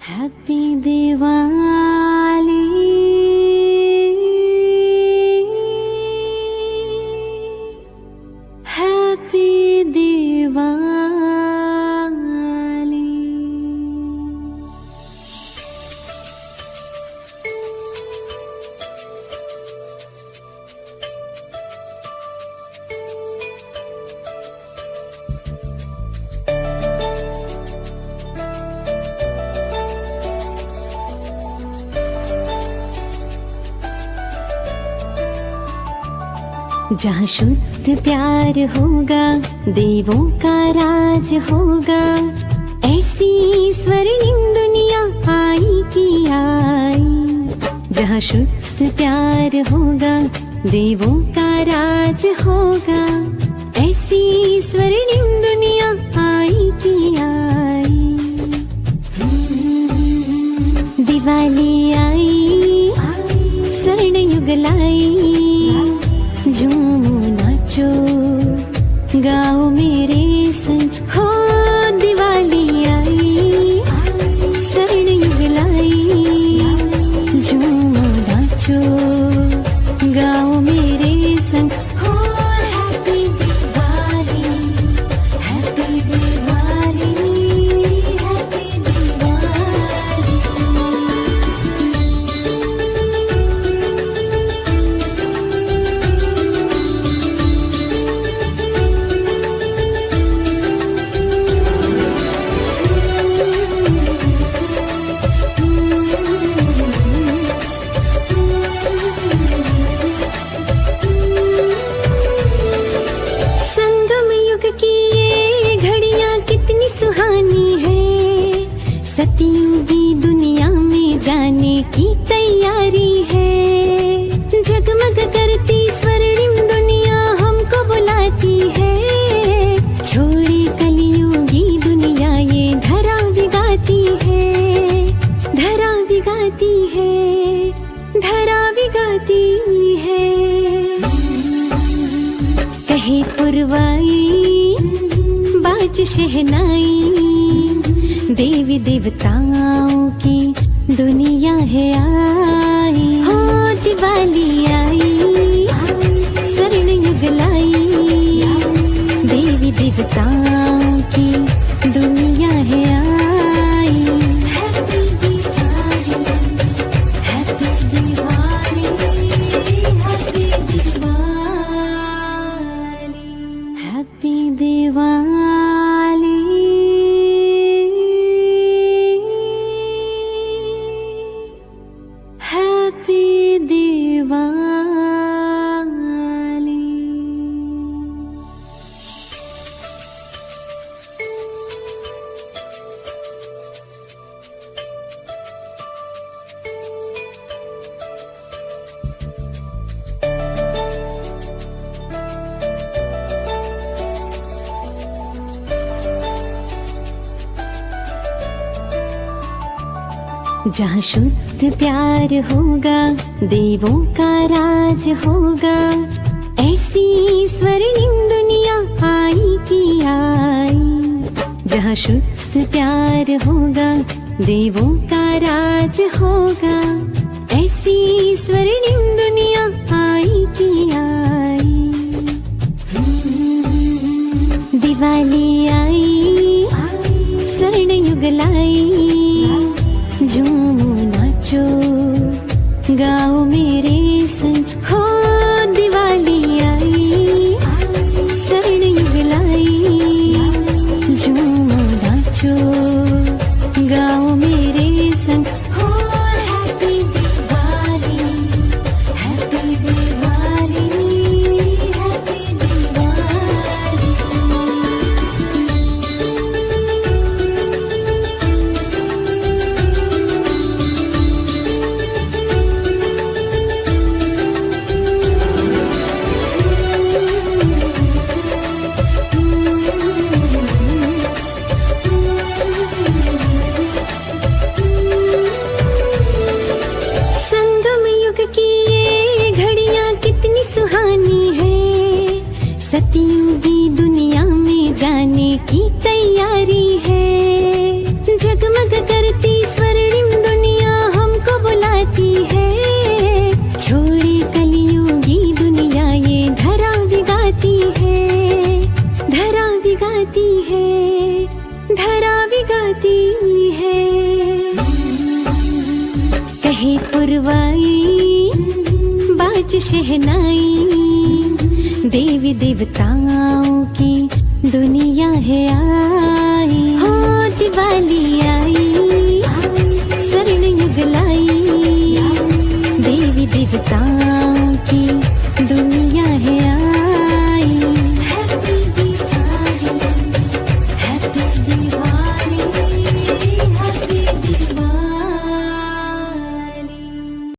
Happy Diwali. Happy Diwali. जहाँ शुद्ध प्यार होगा, देवों का राज होगा, ऐसी स्वर्णिम दुनिया आई की आई। जहाँ शुद्ध प्यार होगा, देवों का राज होगा, ऐसी स्वर्णिम दुनिया आई की आई। दिवाली आई, स्वर्ण युग लाई, झूमो नाचो गाओ मेरे संग हो। दिवाली आई, स्वर्ण युग लाई, झूमो नाचो गाओ मेरे संग हो। Happy Diwali, happy Diwali, happy Diwali. सतयुगी दुनिया में जाने की तैयारी है। जगमग करती स्वर्णिम दुनिया हमको बुलाती है। छोड़ी कलयुगी दुनिया ये धरा बिगाती है, धरा बिगाती है, धरा बिगाती है। कहे पुरवाई बाज शहनाई, देवी देवताओं की दुनिया है आई। हो दिवाली आई, स्वर्ण युग लाई, देवी देवताओं की दुनिया है आई। Happy Diwali, happy Diwali, happy Diwali, happy Diwali. Happy Diwali. जहाँ शुद्ध प्यार होगा, देवों का राज होगा, ऐसी स्वर्णिम दुनिया आई की आई। जहाँ शुद्ध प्यार होगा, देवों का राज होगा, ऐसी स्वर्णिम दुनिया आई की आई। दिवाली आई, स्वर्ण युग लाई, झूमो नाचो गाओ मेरे संग हो। दिवाली आई, स्वर्ण युग लाई, झूमो नाचो गाओ मेरे संग हो। Happy Diwali, happy Diwali, happy Diwali. गाती है, धरा भी गाती है। कहे पुरवाई बाज शहनाई, देवी देवताओं की दुनिया है आई। हो दिवाली